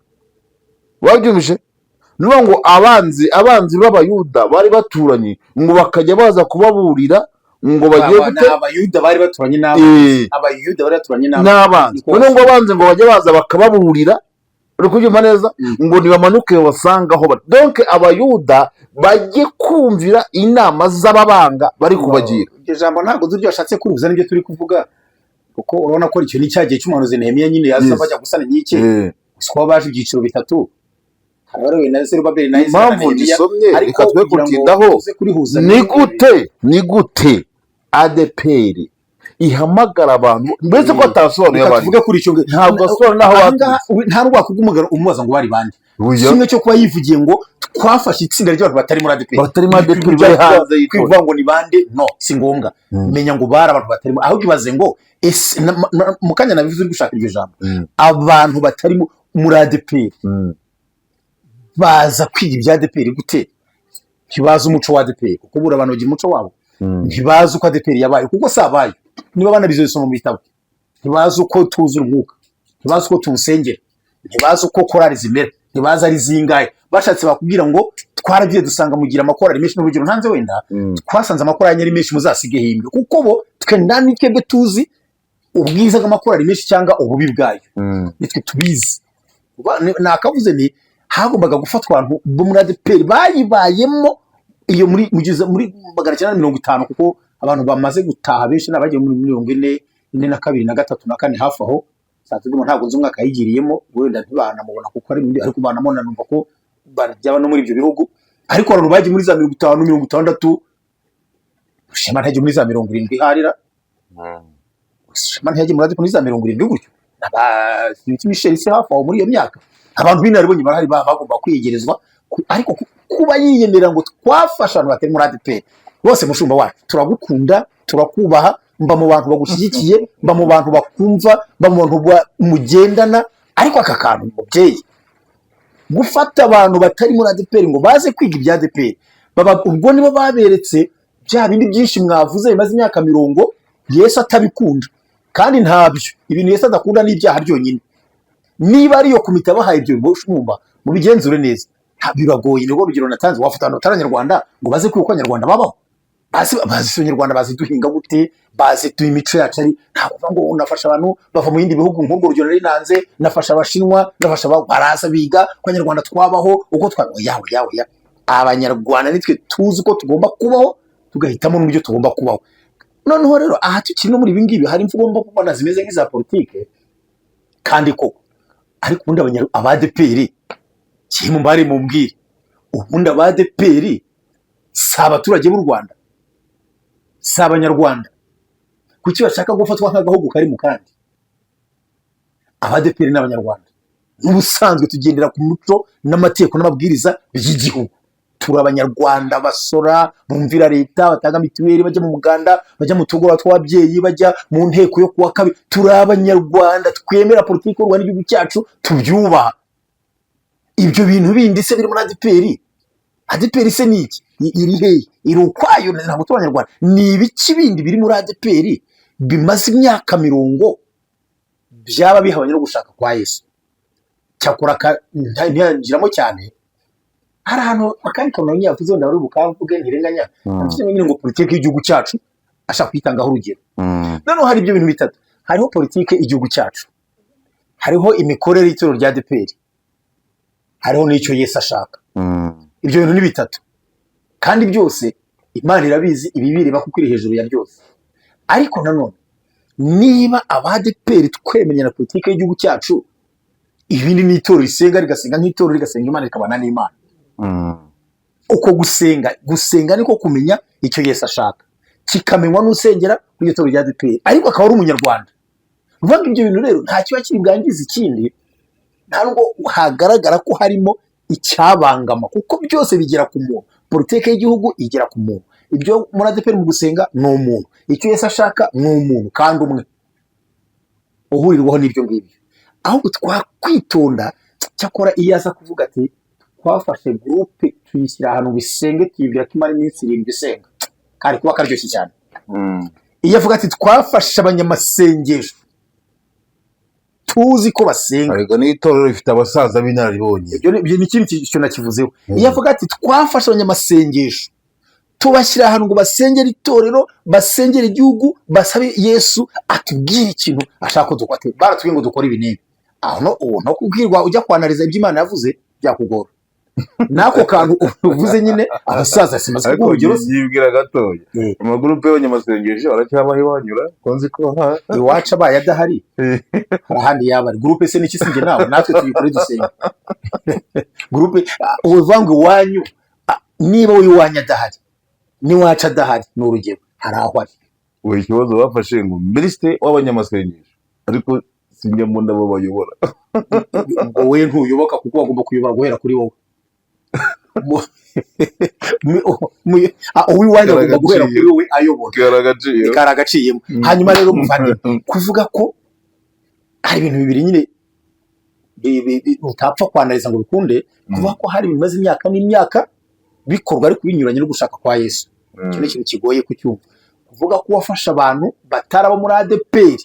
Wabyumvise nuko ngo abanzi b'abayuda bari baturanye ngo bakajya baza kubaburira ngo bagiye gute. Abayuda bari baturanye n'abanzi, abayuda bari baturanye n'abanzi, ngo abanzi ngo bajye baza bakababurira, uri kubyumva neza, ngo nibamanuke basanga aho bari. Donc abayuda bajye kumvira inama z'ababanga bari kubagira. Iryo jambo ntabwo zuryo yashatse kuruza n'ibyo turi kuvuga, kuko urabona ko icyo ni cyagiye cy'umuhanuzi Nehemiya nyine yaza bajya gusana inkike, uko baje ibyiciro 3. Harabarewe na Zerubabeli na Ezra na Nehemiya, ariko twe kutindaho ni gute ADEPR ihamagara abantu mbese ko atasobanuye abantu. Tuvuge kuri icyo ntabwo asobanura naho nta rwako rw'umugaro umubaza ngo bari bande. Kimwe cyo kuba yivugiye ngo twafashe itsinda ry'abantu batari muri ADEPR bari hanze kwivuga ngo ni bande, no si ngombwa. Menya ngo bari abantu batari, aho kibaze ngo mu kanya nabivuze gushaka iryo jambo, abantu batari muri ADEPR baza kwiga ibya ADEPR gute? Ntibazi umuco wa ADEPR, kuko bura abantu bagira umuco wabo. Ntibazi uko ADEPR yabaye, kuko sabaye niba banabizo bisoma mu bitabo. Ntibazi uko tuzura umwuka, ntibazi uko tuwusengera, ntibazi uko korari zimera, ntibazi ari zingahe. Bashatse bakubwira ngo twaragiye dusanga mugira amakorari menshi, n'urugero ntanze wenda twasanze amakorari ari menshi muzasige himbe, kuko bo twendani twebwe tuzi ubwiza bw'amakorari menshi cyangwa ububi bwayo, nitwe tubizi. Nakavuze ni hagombaga gufatwa abantu bo muri ADEPR bayibayemo iyo muri 1950, kuko abantu bamaze gutaha benshi nabagiye muri 42 na 3 na 4 hafi aho. Satugimo ntabwo nzi umwaka yigiriyemo, wenda ntibanamubona kuko ari ariko banamona numva ko barajya no muri ibyo bihugu. Ariko abantu bagiye muri za 50 60, Shema ntagiye muri za 70 harira, Shema ntagiye muri za 70 gutyo. Michel se hafi aho muri iyo myaka abantu b'inaribonye barahari bagomba kwiyegerezwa. Ariko kuba yiyemera ngo twafasha abantu batari muri ADEPR bose, mushumba wacu turagukunda, turakubaha, mba mu bantu bagushyigikiye, mba mu bantu bakumva, mba mu bantu mugendana. Ariko aka kantu mubyeyi gufata abantu batari muri ADEPR ngo baze kwiga ibya ADEPR, ubwo nibo baberetse bya bindi byinshi mwavuze bimaze imyaka 40 Yesu atabikunda, kandi ntabyo ibintu Yesu adakunda n'ibyaha byonyine. Niba ariyo komite bahaye ibyo mwumva mubigenzure neza, biragoye. Nibwo rugero natanze, wafata abantu batari ngo baze kwibuka Abanyarwanda babaho, bazi Abanyarwanda, bazi duhinga gute, bazi duha imico yacu. Ari ntabwo ngo nafasha abantu bava mu yindi bihugu, nk'urwo rugero nari nanze, nafasha Abashinwa, nafasha baraza biga ko Abanyarwanda twabaho uko twabaho. yawe Abanyarwanda nitwe tuzi uko tugomba kubaho, tugahitamo n'uburyo tugomba kubaho. Noneho rero aha tukiri no muri ibi ngibi hari imvugo mba kubona zimeze nk'iza politike, kandi koko ariko ubundi abadeperi kimwe mbari mumbwire, ubundi abadeperi si abaturage b'u Rwanda, si Abanyarwanda, kuki bashaka gufatwa nk'agahugu kari mu kandi? Abadeperi n'Abanyarwanda n'ubusanzwe tugendera ku muco n'amategeko n'amabwiriza by'igihugu. Turi Abanyarwanda basora, bumvira leta, batanga mituweli, bajya mu muganda, bajya mu tugora tw'ababyeyi, bajya mu nteko yo kuwa kabiri. Turi Abanyarwanda twemera politiki y'u Rwanda n'igihugu cyacu, tubyubaha. Ibyo bintu bindi se biri muri ADPR? ADPR se ni iki? Iri hehe? Iri ukwayo? Ntabwo turi Abanyarwanda. Ni ibiki bindi biri muri ADPR bimaze imyaka 40 byaba bihabanye no gushaka kwa Yesu? Cyakora ntiyanjiramo cyane. Hari ahantu akandi kantu yavuze wenda bari bukavuge ntirenganya, mfite nyine ngo politiki y'igihugu cyacu ashaka kwitangaho urugero. Noneho hari ibyo bintu bitatu: hariho politiki y'igihugu cyacu, hariho imikorere y'itoro rya ADPR, hariho n'icyo Yesu ashaka. Ibyo bintu ni bitatu, kandi byose Imana irabizi, ibibireba kuko iri hejuru ya byose. Ariko nanone niba ADPR twemenye na politiki y'igihugu cyacu, ibindi ni itoro risenga, rigasenga nk'itoro, rigasenga Imana, rikabana n'Imana. Uko gusenga niko kumenya icyo Yesu ashaka, kikamenywa n'usengera kuri iryo toro rya ADPR, ariko akaba ari Umunyarwanda. Uvuga ibyo bintu rero nta kiba kiri bwangiza ikindi, ntabwo hagaragara ko harimo icyabangama, kuko byose bigera ku muntu. Politiki y'igihugu igera ku muntu, ibyo muri ADPR mu gusenga ni umuntu, icyo Yesu ashaka ni umuntu kandi umwe uhurirwaho n'ibyo ngibyo. Ahubwo twakwitonda, cyakora iyo aza kuvuga ati twafashe groupe tuyishyira ahantu bisenge, tuyibwira ko imara iminsi 7 isenga, kari kuba karyoshye cyane. Iyo avuga ati twafashe abanyamasengesho tuzi ko basenga, ariko n'itorero rifite abasaza b'inararibonye, ibyo ni ikindi cyo nakivuzeho. Iyo avuga ati twafashe abanyamasengesho tubashyira ahantu ngo basengere itorero, basengere igihugu, basabe Yesu atubwire ikintu ashaka ko dukora, baratubwiye ngo dukore ibi n'ibi. Aho no kubwirwa ujya kwanariza ibyo Imana yavuze byakugora. Nako kantu uvuze nyine abasaza simaze kubugiro yibwira gatoya. Amagurupe y'abanyamasengesho aracyabaho iwanyura, konzi ko iwacu abaye adahari harahandi yaba groupe se n'iki singe nawe natwe tubikore dusenga. Groupe uvuga iwanyu, niba iwanyu adahari n'iwacu adahari ni urugero, hari aho ari we ikibazo bafashe ngo minisitiri w'abanyamasengesho, ariko sinjya mu ndabo bayobora. Wowe ntuyoboka kuko bagomba kuyobora guhera kuri wowe. Uwiwanyu agomba guhera kuri wowe ayobora, ikaragaciyemo. Hanyuma rero muvande kuvuga ko hari ibintu bibiri nyine utapfa kwanariza ngo bikunde, kuvuga ko hari bimaze imyaka n'imyaka bikorwa ariko binyuranye no gushaka kwa Yesu. Icyo ni ikintu kigoye kucyumva. Kuvuga ko wafasha abantu bataraba muri ADPR,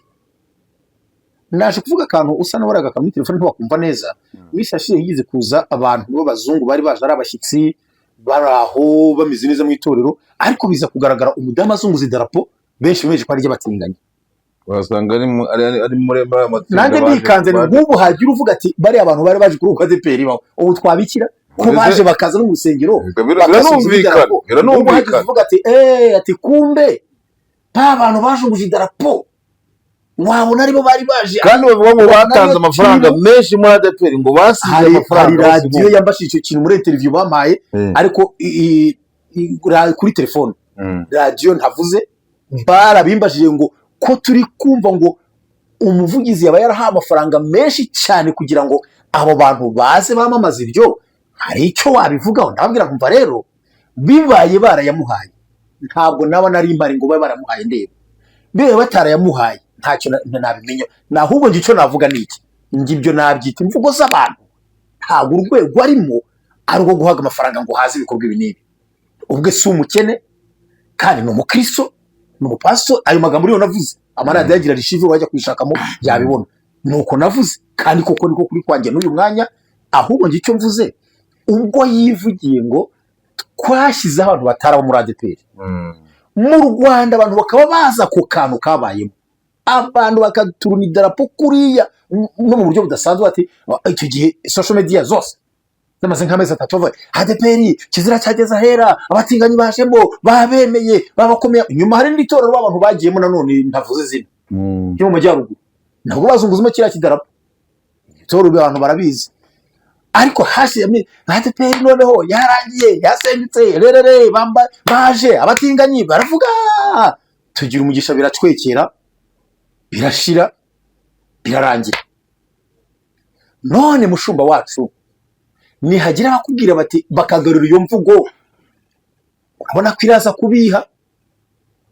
naje kuvuga akantu usa n'abaraga kamwe telefone ntiwakumva neza. Wisashiye higize kuza abantu b'abazungu bari baje ari abashyitsi, baraho bameze neza mu itorero, ariko biza kugaragara umudamu azunguza idarapo, benshi ko ari ry'abatinganya. Wasanga ari muri amatsinda. Nanjye nikanze nk'ubu hagira uvuga ati bari abantu bari baje kuri ADPR baho, ubu twabikira ko baje bakaza no mu rusengero, biranumvikana. Uvuga ati ati kumbe abantu bajunguje idarapo, wabona aribo bari baje, kandi bavuga ngo batanze amafaranga menshi muri ADPR, ngo basize amafaranga. Radio yambashije icyo kintu muri interview bamaye, ariko kuri telefone radio ntavuze, barabimbashije ngo ko turi kumva ngo umuvugizi yaba yarahaye amafaranga menshi cyane kugira ngo abo bantu baze bamamaza ibyo. Hari icyo wabivugaho? Ndababwira nkumva rero bibaye barayamuhaye, ntabwo naba nari impari ngo babe baramuhaye ndeba, bibaye batarayamuhaye ntacyo nabimenya. Nahubwo icyo navuga ni iki, ngibyo nabyita imvugo z'abantu, ntabwo urwego arimo ari rwo guhaga amafaranga ngo haze ibikorwa ibi n'ibi. ubwe si umukene kandi ni umukristo ni umupasito. Ayo magambo rero navuze amaradiyo yagira rishive wajya kwishakamo yabibona. Nuko navuze kandi koko niko kuri kwanjye n'uyu mwanya. Ahubwo njye icyo mvuze ubwo yivugiye ngo twashyize abantu batari abo muri ADEPR mu Rwanda, abantu bakaba baza ku kantu kabayemo, abantu bakaturuna idarapo kuriya no mu buryo budasanzwe. Ati icyo gihe social media zose zamaze nk'amezi 3 bavuga ADEPR kizira cyageze ahera, abatinganyi bajemo babemeye babakomeye. Nyuma hari n'itorero abantu bagiyemo nanone ntavuze izina cyo mu majyaruguru, ntabwo bazunguzemo kiriya kidarapo. Itorero abantu barabizi, ariko hasi ADEPR noneho yarangiye yasenyutse rerere baje abatinganyi baravuga, tugira umugisha biracwekera birashira birarangira. None mushumba wacu nihagira bakubwira bati bakagarura iyo mvugo, urabona ko iraza kubiha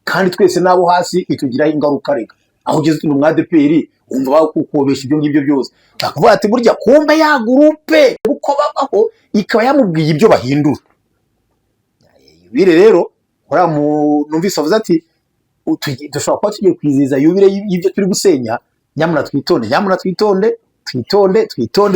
kandi twese nabo hasi itugiraho ingaruka. Rega aho ugeze turi mu ADEPR umva bakukobesha ibyo ngibyo byose, bakavuga ati burya kumbe ya groupe uko babaho ikaba yamubwiye ibyo bahindura. Yubire rero ora mu numvise avuze ati dushobora kuba tugiye kwizihiza yubire y'ibyo turi gusenya. Nyamuna twitonde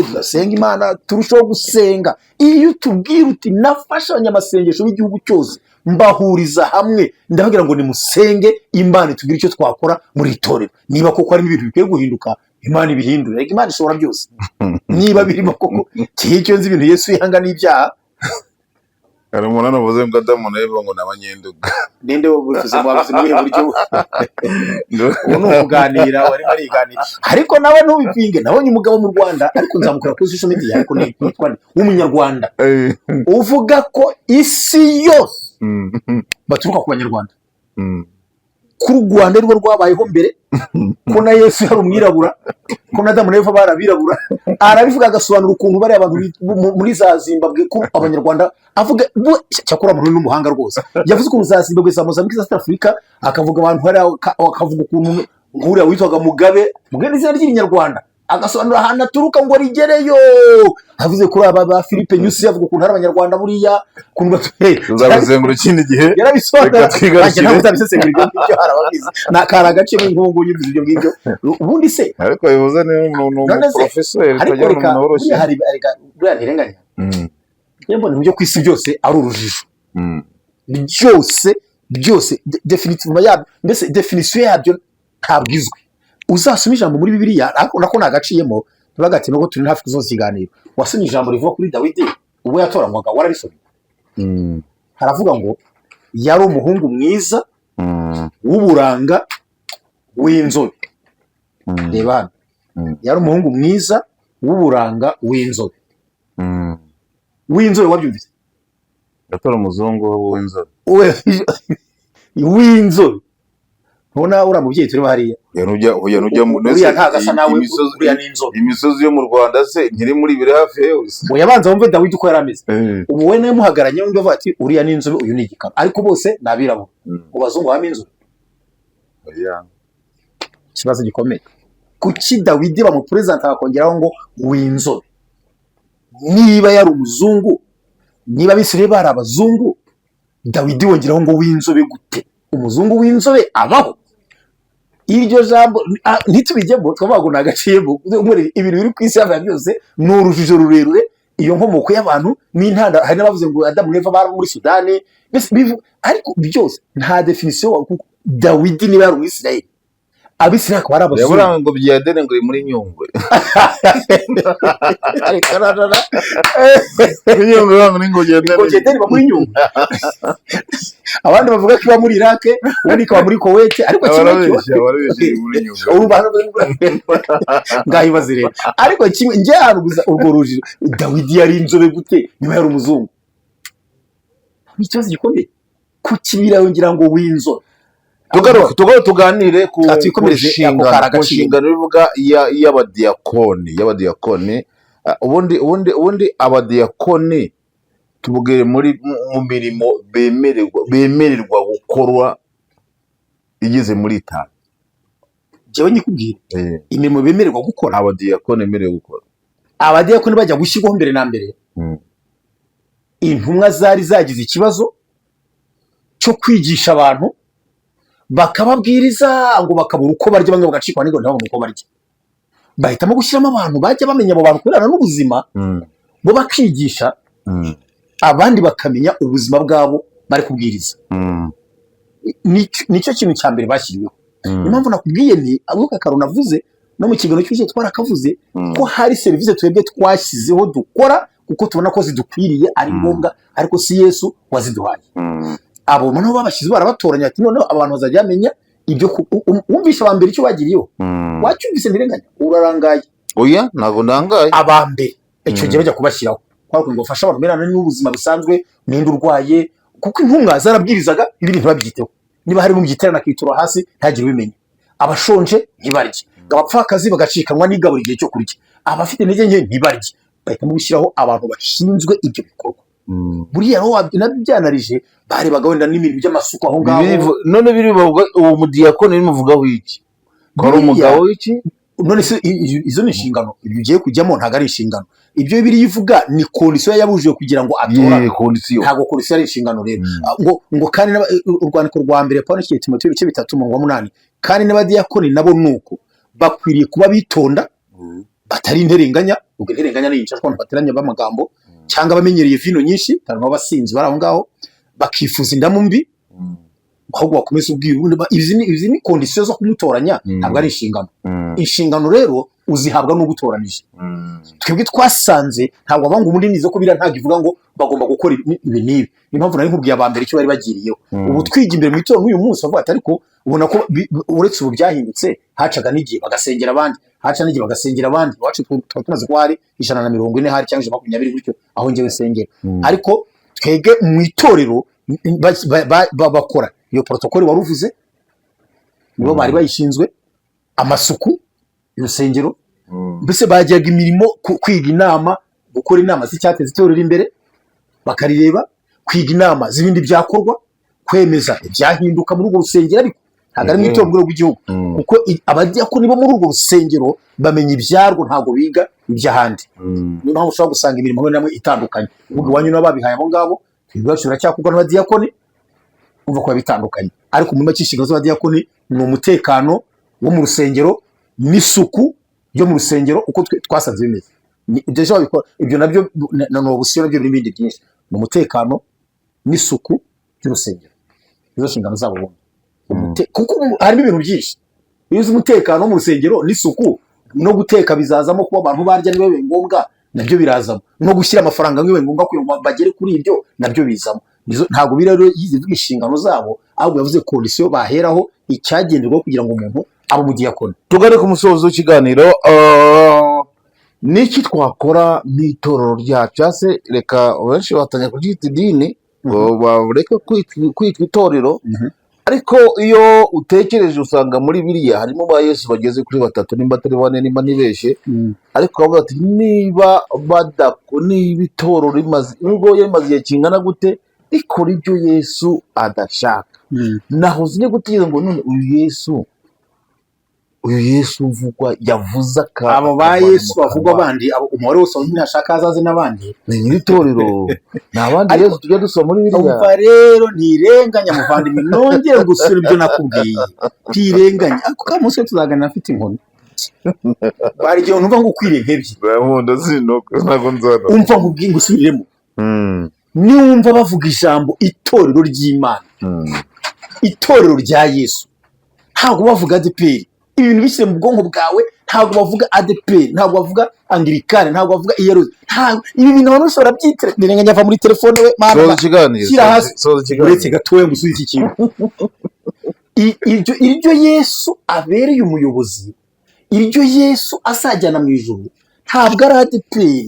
tugasenga Imana, turushaho gusenga. Iyo tubwira uti nafasha abanyamasengesho b'igihugu cyose mbahuriza hamwe ndavugira ngo nimusenge Imana tubwire icyo twakora muri itorero. Niba koko harimo ibintu bikwiye guhinduka, Imana ibihindura. Imana ishobora byose. Niba birimo koko cyo nzi ibintu Yesu yanga n'ibyaha. Hari umuntu anavuze ngo Adamu na Eva ngo nabanyenduga. Ninde wo bivuze mu bavuze muri buryo uno kuganira wari mariganira, ariko nawe ntubipinge. Nabonye umugabo mu Rwanda ariko nzamukora kuri social media, ariko ni w'umunyarwanda uvuga ko isi yose baturuka ku banyarwanda, ko u Rwanda rwo rwabayeho mbere, ko na Yesu yari umwirabura, ko na Adamu na Eva barabirabura. Arabivuga agasobanura ukuntu bari abantu muri za Zimbabwe ko abanyarwanda avuga cyakora mu n'umuhanga rwose. Yavuze ukuntu za Zimbabwe za Mozambique za South Africa, akavuga abantu hari akavuga ukuntu nguriya witwaga Mugabe izina ry'inyarwanda, agasobanura ahantu aturuka ngo rigereyo. Avuze kuri aba ba Philippe Nyusi avuga ukuntu hari abanyarwanda buriya kuntu uzabizengura ikindi gihe yarabisobanura. Ntabwo uzabisesengura ibyo harababizi nakara gace n'ingongo y'ibyo ibyo ngibyo. Ubundi se ariko bivuze ni professeur tajya mu noroshye hari buriya ntirenganya. Yembo ni byo kwisi byose ari urujijo byose definitivement yabyo, mbese definition yabyo ntabwo izwi. Uzasoma ijambo muri Bibiliya ariko nako nagaciyemo ntibagati nuko turi hafi kuzoza ikiganiro. Wasomye ijambo rivuga kuri Dawidi ubwo yatoranywaga, wararisomye. Haravuga ngo yari umuhungu mwiza w'uburanga w'inzobe. Reba yari umuhungu mwiza w'uburanga w'inzobe. W'inzobe wabyumvise? Yatora umuzungu w'inzobe. W'inzobe. Ubona ura mubyeyi turi hariya. Yanujya mu nese ntagasa nawe uriya n'inzobe. Imisozi yo mu Rwanda se ntiri muri bire hafi yose. Yabanza wumve Dawidi uko yarameze. Ubu we nawe muhagaranye undi avuga ati uriya n'inzobe uyu ni igikara, ariko bose nabirabo. Ubazungu bame inzobe. Kibazo gikomeye. Kuki Dawidi bamupresenta akongeraho ngo w'inzobe? Niba yari umuzungu, niba Abisirayeli bari abazungu, Dawidi wongeraho ngo w'inzobe gute? Umuzungu w'inzobe abaho? Iryo jambo ntitubijyemo twavuga ngo nagaciyemo. Ibintu biri ku isi y'abantu byose ni urujijo rurerure. Iyo nkomoko y'abantu n'intanda, hari n'abavuze ngo Adamu na Eva bari muri Sudani, ariko byose nta definition. Dawidi niba yari Umwisirayeli, Abisirayeli akaba ari abazungu. Yabura ngo byadene ngo muri Nyungwe. Nyungwe bangu ningo byadene muri Nyungwe. Abandi bavuga ko iba muri Iraq, ubundi ikaba muri Kuwait, ariko kimwe muri Nyungwe. Ngahibaze rero. Ariko kimwe nje haruguza urwo rujiro. Dawidi yari inzobe gute niba yari umuzungu? Ni ikibazo gikomeye. Kukibira yongera ngo w'inzobe. Tuganire ku nshingano bivuga y'abadiyakoni. Ubundi abadiyakoni tubugere muri mu mirimo bemererwa gukorwa igeze muri 5. Jewe nyikubwira imirimo bemererwa gukora, abadiyakoni bemerewe gukora. Abadiyakoni bajya gushyirwaho mbere na mbere. Intumwa zari zagize ikibazo cyo kwigisha abantu bakababwiriza ngo bakabura uko barya, bamwe bagacikwa n'ingo ntibabone uko barya. Bahitamo gushyiramo abantu bajya bamenya abo bantu kubera n'ubuzima, bo bakigisha abandi bakamenya ubuzima bwabo bari kubwiriza. Nicyo kintu cya mbere bashyiriweho. Niyo mpamvu nakubwiye ni ako kakaro navuze no mu kiganiro cy'uje twarakavuze ko hari serivisi twebwe twashyizeho dukora kuko tubona ko zidukwiriye ari ngombwa, ariko si Yesu waziduhaye. Abo nabo babashyize barabatoranya ati noneho abantu bazajya bamenya ibyo. Wumvisha abambere icyo bagiriyeho, wacyumvise ndirenganya urarangaye. Oya ntabwo ndangaye. Abambere icyo gihe bajya kubashyiraho kwa ngo bafasha abantu merana n'ubuzima busanzwe, ninde urwaye, kuko intumwa zarabwirizaga ibi bintu babyiteho. Niba hari mu giterana kitura hasi ntagire ubimenya, abashonje ntibarye, abapfakazi bagacikanwa n'igaburo igihe cyo kurya, abafite intege nke ntibarye. Bahitamo gushyiraho abantu bashinzwe ibyo bikorwa. Buriya aho nabyanarije barebaga wenda n'ibintu by'amasuku aho ngaho. None biri uwo mudiyakoni bimuvugaho iki? Ko ari umugabo w'iki? None se izo ni inshingano, ibyo ugiye kujyamo ntabwo ari inshingano. Ibyo biri yivuga ni kondisiyo yabujije kugira ngo atora, ntabwo kondisiyo ari inshingano rero. Ngo kandi urwandiko rwa mbere Pawulo yandikiye Timoteyo ibice 3:8, kandi n'abadiyakoni nabo nuko bakwiriye kuba bitonda, batari interenganya. Ubwo interenganya ni yica abantu bateranya b'amagambo cyangwa bamenyereye vino nyinshi, kandi abasinzi bari aho ngaho bakifuza indamu mbi, ahubwo bakomeza ubwiru. Izi ni kondisiyo zo kumutoranya, ntabwo ari inshingano. Inshingano rero uzihabwa n'ugutoranije. Twebwe twasanze ntabwo abanga umurimi zo kubira ntabwo ivuga ngo bagomba gukora ibi n'ibi. Niyo mpamvu nari nkubwiye abambere icyo bari bagiriyeho. Ubu twiga imbere mu itorero n'uyu munsi bavuga ati ariko ubona ko uretse ubu byahindutse, hacaga n'igihe bagasengera abandi, haca n'igihe bagasengera abandi. Iwacu tumaze kuba hari 140 hari cyangwa 20 gutyo aho njyewe nsengera. Ariko twebwe mu itorero bakora iyo protokoli wari uvuze, nibo bari bayishinzwe, amasuku y'urusengero. Mbese bajyaga imirimo, kwiga inama, gukora inama z'icyateza itorero imbere bakarireba, kwiga inama z'ibindi byakorwa, kwemeza ibyahinduka muri urwo rusengero, ariko ntabwo ari mu itorero rw'igihugu, kuko abadiyakoni bo muri urwo rusengero bamenya ibyarwo, ntabwo biga iby'ahandi. Niyo mpamvu ushobora gusanga imirimo hamwe namwe itandukanye. Ubwo iwanyu nabo babihaye abo ngabo, twibwacu biracyakorwa n'abadiyakoni, umva ko bitandukanye. Ariko mu make inshingano z'abadiyakoni ni umutekano wo mu rusengero n'isuku yo mu rusengero uko twasanze bimeze. Ibyo nabyo na n'ubusiyo nabyo n'ibindi byinshi, mu mutekano n'isuku y'urusengero, izo nshingano zabo. Kuko harimo ibintu byinshi. Iyo uzi umutekano wo mu rusengero n'isuku, no guteka bizazamo, kuba abantu barya niba bibe ngombwa nabyo birazamo, no gushyira amafaranga niba ngombwa kugira ngo bagere kuri ibyo nabyo bizamo. Ntabwo biri rero yizivuga inshingano zabo, ahubwo yavuze kondisiyo baheraho, icyagenderwaho kugira ngo umuntu abe umudiyakoni. Tugare ku musozo w'ikiganiro. Niki twakora n'itorero ryacu? Se reka benshi batanya kuryita idini, bareka kwitwa itorero, ariko iyo utekereje usanga muri biriya harimo ba Yesu bageze kuri 3 nimba atari 4 nimba nibeshye. Ariko bavuga ati niba niba itorero rimaze igihe kingana gute ikora ibyo Yesu adashaka, naho uzi gutekereza ngo none uyu Yesu uvugwa yavuze abo ba Yesu bavugwa abandi, umubare wose ntashaka azaze n'abandi, ni nyiri itorero n'abandi Yesu tujya dusoma muri biriya. Umva rero ntirenganya muvandimwe, nongere gusura ibyo nakubwiye, ntirenganya. Ako ka munsi tuzagana afite inkoni bari gihe numva ngo ukwiriye nkebye bamundo zinuko ntago nzana, umva nkubwiye ngusubiremo. Niwumva bavuga ijambo itorero ry'Imana, itorero rya Yesu, ntabwo bavuga ADEPR. Ibintu bishyire mu bwonko bwawe, ntabwo bavuga ADEPR, ntabwo bavuga Anglikane, ntabwo bavuga Iyeruzi. Ibi bintu abantu bose barabyitira. Ndirenganya ava muri telefone we mana shyira hasi, uretse gatoya gusubiza iki kintu. Iryo Yesu abereye umuyobozi, iryo Yesu azajyana mu ijuru, ntabwo ari ADEPR,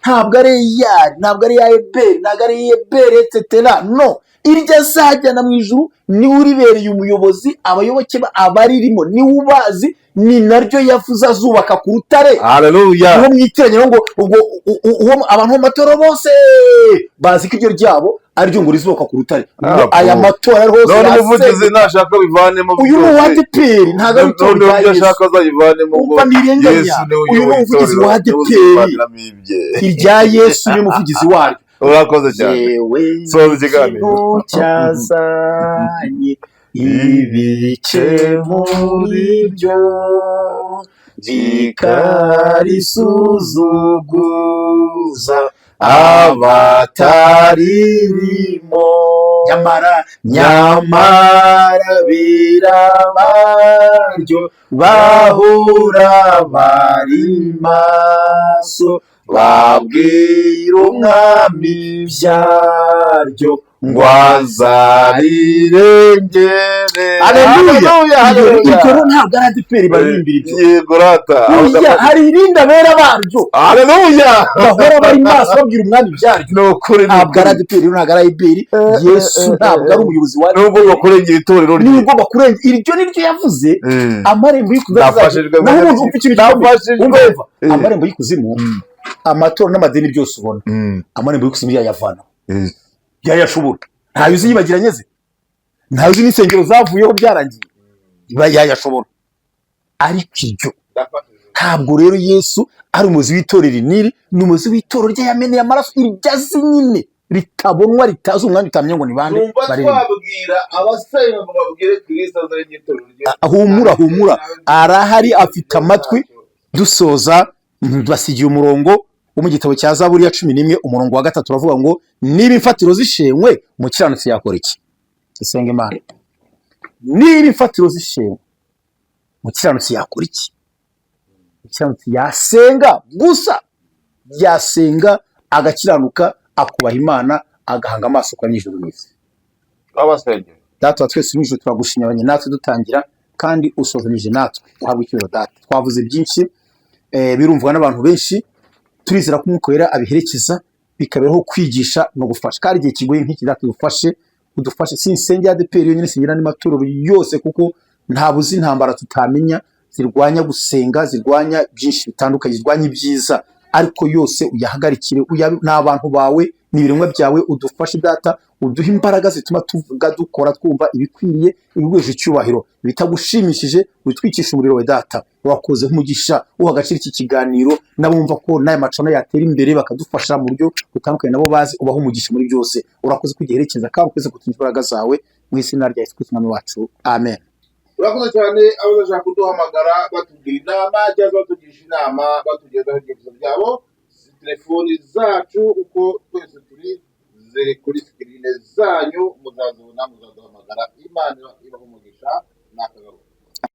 ntabwo ari Iyari, ntabwo ari AEPR, ntabwo ari EPR etc. No, iryo azajyana mu ijuru niwe uribereye umuyobozi, abayoboke abaririmo niwe ubazi, ni naryo yavuze azubaka ku rutare. Haleluya. Niho mwitiranye ngo abantu mu matora bose bazi ko iryo ryabo aryo ngo rizubaka ku rutare. Aya matora hose none umuvugizi nashaka bivanemo, uyu ni wa ADEPR, ntabwo ari itora rya Yesu. Nashaka azayivanemo ngo Yesu uyu ni umuvugizi wa ADEPR, irya Yesu ni umuvugizi waryo. urakoze cyane yewe soza ikiganiro cyazanye ibice muri byo bikarisuzuguza abataririmo nyamara birabaryo bahura bari maso babwira umwami byaryo ngo azarirengere. Haleluya! Ibyo ntabwo ari adeperi baririmbira ibyo. Yego rata. Hari irindi abera baryo. Haleluya! Bahora bari maso babwira umwami byaryo. Ni ukuri. Ntabwo ari adeperi, ntabwo ari ayiberi. Yesu ntabwo ari umuyobozi wa adeperi. Nubwo bakurengera itorero rye. Nubwo bakurengera. Iryo ni ryo yavuze. Amarembo y'ikuzimu. Naho umuntu ufite ikintu gikomeye. Amarembo y'ikuzimu. Amatora n'amadini byose ubona. Amarembo y'ikuzimu yayavana. Yayashobora. Ntayo uzi yibagiranye ze. Ntayo uzi n'insengero zavuyeho byarangiye. Yayashobora. Ariko iryo ntabwo rero Yesu ari umuyobozi w'itorero iniri, ni umuyobozi w'itorero rye yameneye amaraso iryazi nyine ritabonwa ritazi umwanya utamenya ngo ni bande bari. Twabwira abasore babwire Kristo azanye itorero rye. Humura arahari afite amatwi. Dusoza basigiye umurongo wo mu gitabo cya Zaburi ya 11 umurongo wa 3 uravuga ngo niba imfatiro zishenywe umukiranutsi yakora iki? Isenge Imana. Niba imfatiro zishenywe umukiranutsi yakora iki? Umukiranutsi yasenga gusa, yasenga agakiranuka, akubaha Imana, agahanga amaso kwa nyijuru n'isi. Abasenge Data twese n'ijuru turagushimye natwe dutangira kandi usozanije natwe. Uhabwe icyubahiro Data. Twavuze byinshi birumvwa n'abantu benshi. Turizera ko Umwuka Wera abiherekeza bikabeho kwigisha no gufasha. Kandi igihe kigoye nk'iki Data udufashe. Sinsengera ADEPR yonyine, sengera n'amatorero yose, kuko nta buzi intambara tutamenya zirwanya gusenga, zirwanya byinshi bitandukanye, zirwanya ibyiza, ariko yose uyahagarikire. N'abantu bawe n'ibiremwa byawe udufashe Data, uduhe imbaraga zituma tuvuga dukora twumva ibikwiriye, ibigweje icyubahiro, bitagushimishije witwikisha umuriro we Data. Wakoze umugisha uha agaciro iki kiganiro, nabumva ko n'aya macana yatera imbere bakadufasha mu buryo butandukanye, nabo bazi ubaho umugisha muri byose. Urakoze kugiherekeza kandi ukoze kutugira imbaraga zawe mu izina rya Yesu Kristo Umwami wacu, amen. Urakoze cyane. Abashaka kuduhamagara batugira inama cyangwa batugisha inama, batugezaho ibyifuzo byabo, telefoni zacu uko twese turi ziri kuri screen zanyu, muzaduhamagara. Imana ibahe umugisha. Nakagaruka.